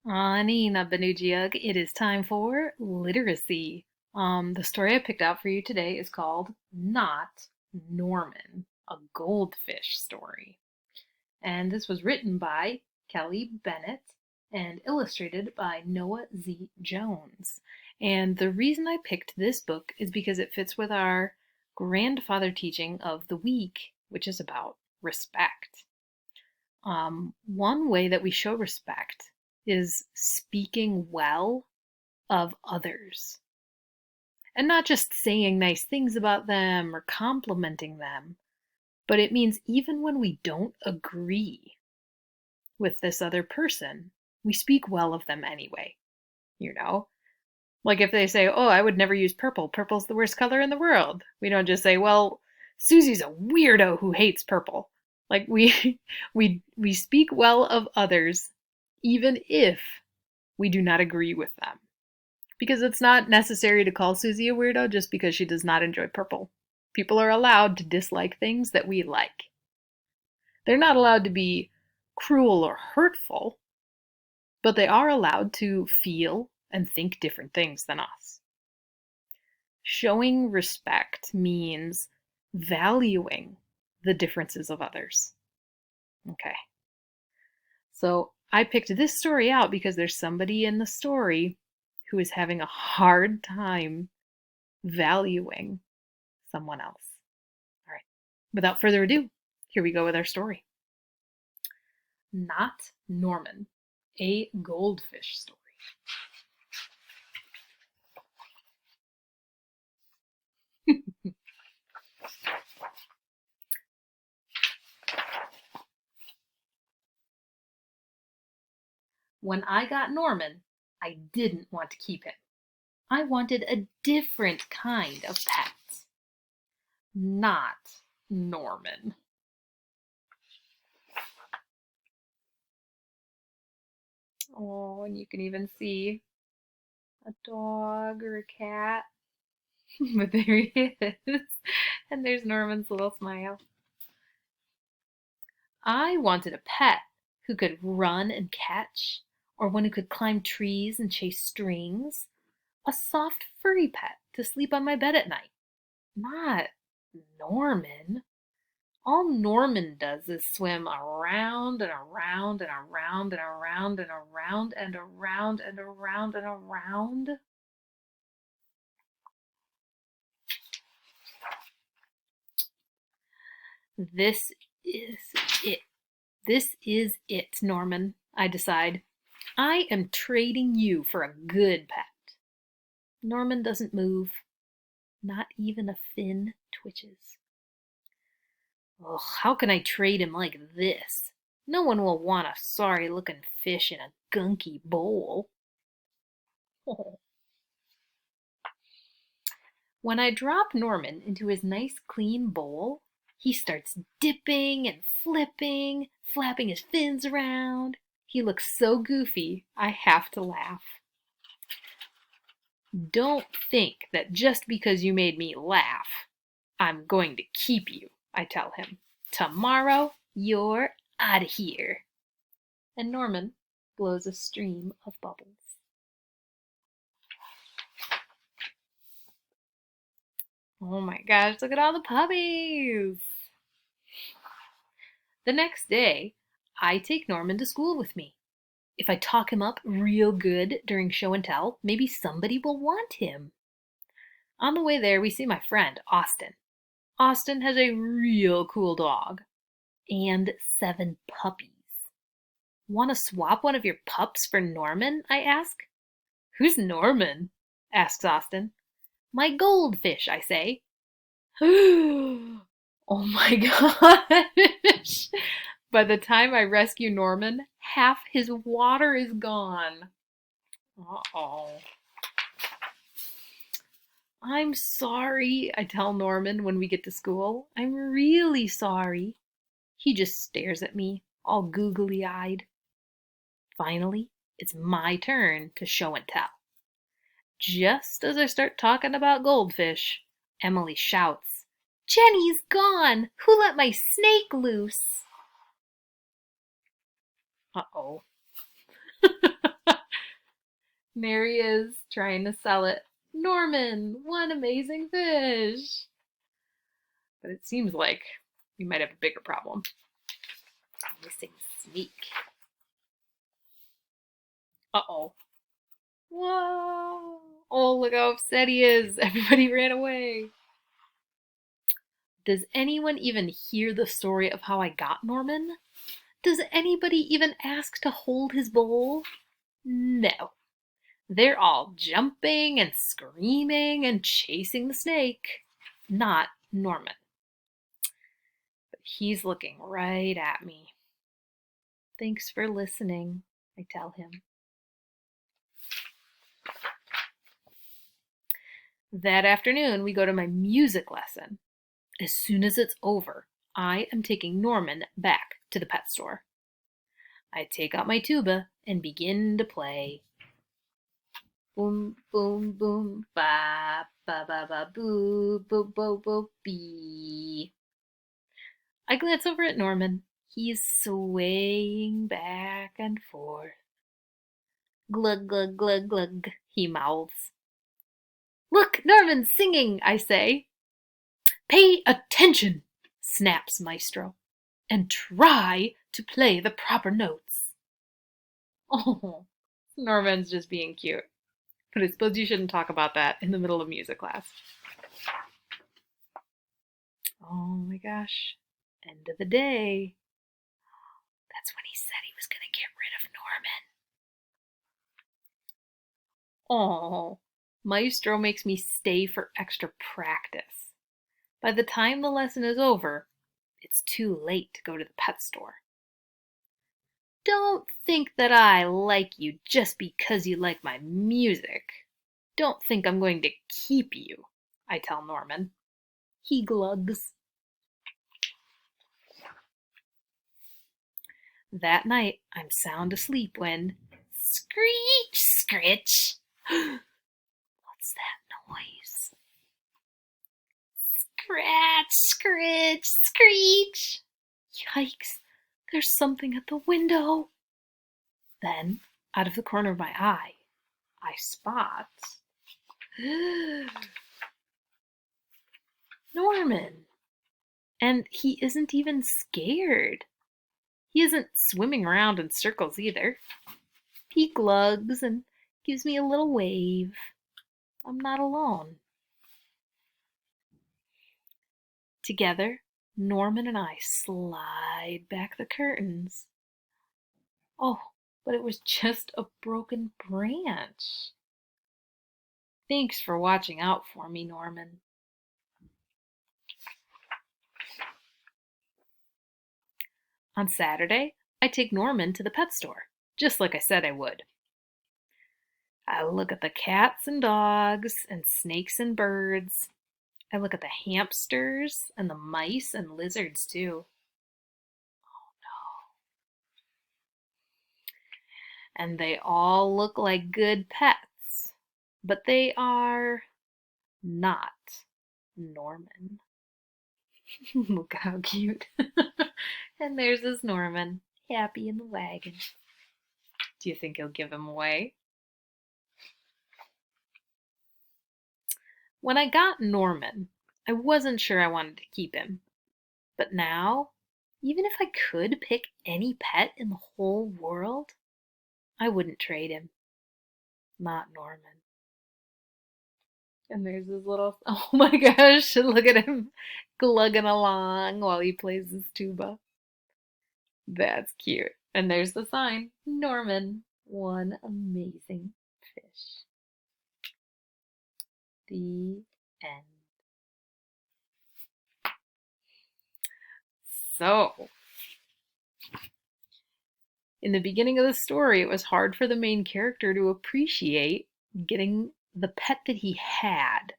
Anina Benujiug, it is time for literacy. The story I picked out for you today is called Not Norman, a goldfish story. And this was written by Kelly Bennett and illustrated by Noah Z. Jones. And the reason I picked this book is because it fits with our grandfather teaching of the week, which is about respect. One way that we show respect is speaking well of others and not just saying nice things about them or complimenting them, but it means even when we don't agree with this other person, we speak well of them anyway. You know, like if they say, "Oh, I would never use purple. Purple's the worst color in the world." We don't just say, "Well, Susie's a weirdo who hates purple." Like we we speak well of others even if we do not agree with them. Because it's not necessary to call Susie a weirdo just because she does not enjoy purple. People are allowed to dislike things that we like. They're not allowed to be cruel or hurtful, but they are allowed to feel and think different things than us. Showing respect means valuing the differences of others. Okay. So I picked this story out because there's somebody in the story who is having a hard time valuing someone else. All right. Without further ado, here we go with our story. Not Norman, a goldfish story. When I got Norman, I didn't want to keep him. I wanted a different kind of pet. Not Norman. Oh, and you can even see a dog or a cat. But there he is. And there's Norman's little smile. I wanted a pet who could run and catch, or one who could climb trees and chase strings. A soft, furry pet to sleep on my bed at night. Not Norman. All Norman does is swim around and around and around and around and around and around and around and around. This is it. This is it, Norman, I decide. I am trading you for a good pet. Norman doesn't move. Not even a fin twitches. Oh, how can I trade him like this? No one will want a sorry-looking fish in a gunky bowl. Oh. When I drop Norman into his nice clean bowl, he starts dipping and flipping, flapping his fins around. He looks so goofy, I have to laugh. Don't think that just because you made me laugh, I'm going to keep you, I tell him. Tomorrow, you're out of here. And Norman blows a stream of bubbles. Oh my gosh, look at all the puppies! The next day, I take Norman to school with me. If I talk him up real good during show and tell, maybe somebody will want him. On the way there, we see my friend, Austin. Austin has a real cool dog and 7 puppies. Want to swap one of your pups for Norman? I ask. Who's Norman? Asks Austin. My goldfish, I say. Oh my gosh. By the time I rescue Norman, half his water is gone. Uh-oh. I'm sorry, I tell Norman when we get to school. I'm really sorry. He just stares at me, all googly-eyed. Finally, it's my turn to show and tell. Just as I start talking about goldfish, Emily shouts, Jenny's gone! Who let my snake loose? Uh-oh. And there he is trying to sell it. Norman, one amazing fish. But it seems like we might have a bigger problem. Missing sneak. Uh-oh. Whoa! Oh, look how upset he is. Everybody ran away. Does anyone even hear the story of how I got Norman? Does anybody even ask to hold his bowl? No. They're all jumping and screaming and chasing the snake. Not Norman. But he's looking right at me. Thanks for listening, I tell him. That afternoon, we go to my music lesson. As soon as it's over, I am taking Norman back to the pet store. I take out my tuba and begin to play. Boom, boom, boom, ba, ba, ba, ba, boo, boo, boo, boo, bee. I glance over at Norman. He's swaying back and forth. Glug, glug, glug, glug, he mouths. Look, Norman's singing, I say. Pay attention, snaps Maestro, and try to play the proper notes. Oh, Norman's just being cute. But I suppose you shouldn't talk about that in the middle of music class. Oh my gosh. End of the day. That's when he said he was going to get rid of Norman. Oh, Maestro makes me stay for extra practice. By the time the lesson is over, it's too late to go to the pet store. Don't think that I like you just because you like my music. Don't think I'm going to keep you, I tell Norman. He glugs. That night, I'm sound asleep when screech, scritch. What's that noise? Scratch, scritch, screech. Yikes, there's something at the window. Then, out of the corner of my eye, I spot Norman. And he isn't even scared. He isn't swimming around in circles either. He glugs and gives me a little wave. I'm not alone. Together, Norman and I slide back the curtains. Oh, but it was just a broken branch. Thanks for watching out for me, Norman. On Saturday, I take Norman to the pet store, just like I said I would. I look at the cats and dogs and snakes and birds. I look at the hamsters and the mice and lizards too. Oh no. And they all look like good pets, but they are not Norman. Look how cute. And there's this Norman, happy in the wagon. Do you think he'll give him away? When I got Norman, I wasn't sure I wanted to keep him. But now, even if I could pick any pet in the whole world, I wouldn't trade him. Not Norman. And there's this little, oh my gosh, look at him glugging along while he plays his tuba. That's cute. And there's the sign, Norman, one amazing fish. The end. So, in the beginning of the story, it was hard for the main character to appreciate getting the pet that he had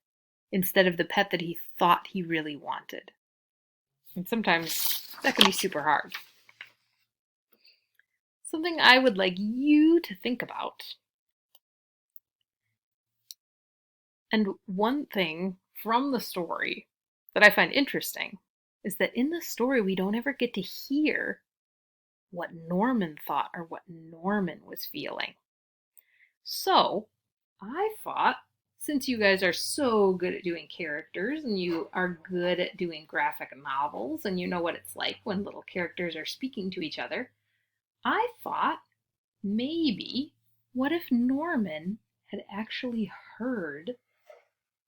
instead of the pet that he thought he really wanted. And sometimes that can be super hard. Something I would like you to think about. And one thing from the story that I find interesting is that in the story we don't ever get to hear what Norman thought or what Norman was feeling. So I thought, since you guys are so good at doing characters and you are good at doing graphic novels and you know what it's like when little characters are speaking to each other, I thought maybe what if Norman had actually heard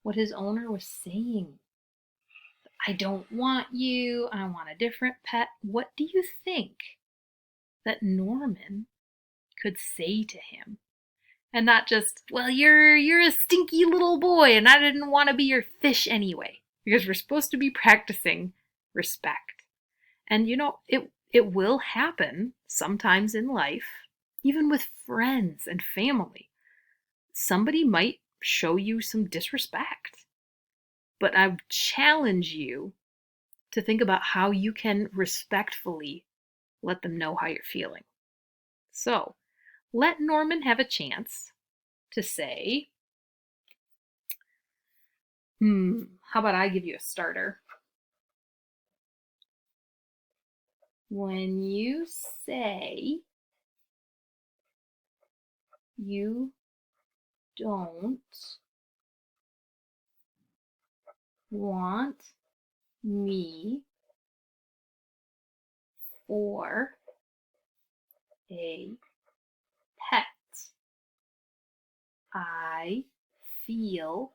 what his owner was saying? I don't want you, I want a different pet. What do you think that Norman could say to him? And not just, well, you're a stinky little boy and I didn't want to be your fish anyway. Because we're supposed to be practicing respect. And it will happen sometimes in life, even with friends and family. Somebody might show you some disrespect. But I challenge you to think about how you can respectfully let them know how you're feeling. So, let Norman have a chance to say, how about I give you a starter? When you say you don't want me for a pet, I feel,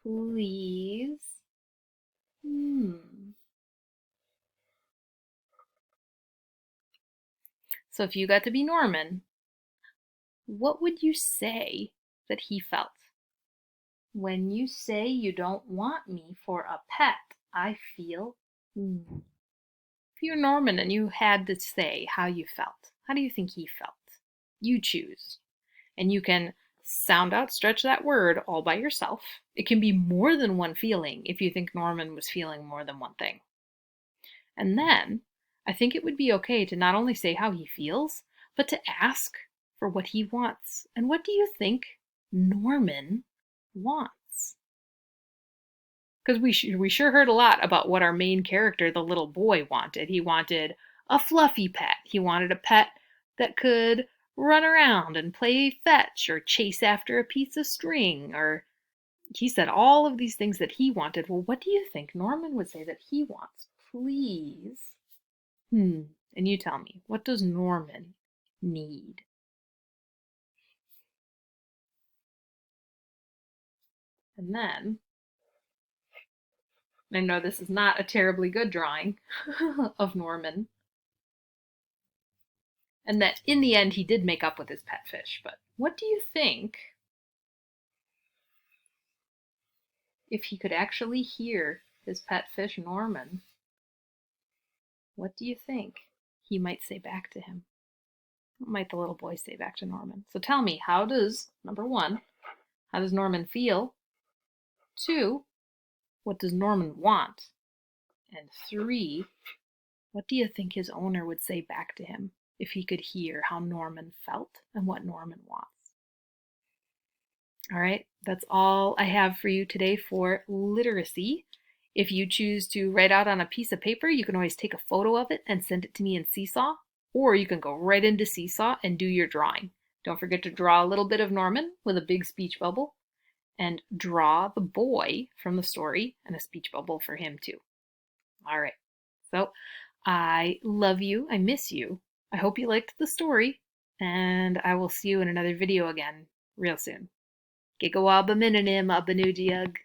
please, So if you got to be Norman, what would you say that he felt? When you say you don't want me for a pet, I feel. If you're Norman and you had to say how you felt, how do you think he felt? You choose. And you can sound out, stretch that word all by yourself. It can be more than one feeling if you think Norman was feeling more than one thing. And then I think it would be okay to not only say how he feels, but to ask for what he wants. And what do you think Norman wants? Because we sure heard a lot about what our main character, the little boy, wanted. He wanted a fluffy pet. He wanted a pet that could run around and play fetch or chase after a piece of string, or he said all of these things that he wanted. Well, what do you think Norman would say that he wants? Please. And you tell me, what does Norman need? And then, I know this is not a terribly good drawing of Norman, and that in the end he did make up with his pet fish, but what do you think if he could actually hear his pet fish Norman? What do you think he might say back to him? What might the little boy say back to Norman? So tell me, number one, how does Norman feel? 2, what does Norman want? And 3, what do you think his owner would say back to him if he could hear how Norman felt and what Norman wants? All right, that's all I have for you today for literacy. If you choose to write out on a piece of paper, you can always take a photo of it and send it to me in Seesaw, or you can go right into Seesaw and do your drawing. Don't forget to draw a little bit of Norman with a big speech bubble, and draw the boy from the story and a speech bubble for him too. All right, so I love you. I miss you. I hope you liked the story, and I will see you in another video again real soon. Gigawa Bamininim Abanujiug.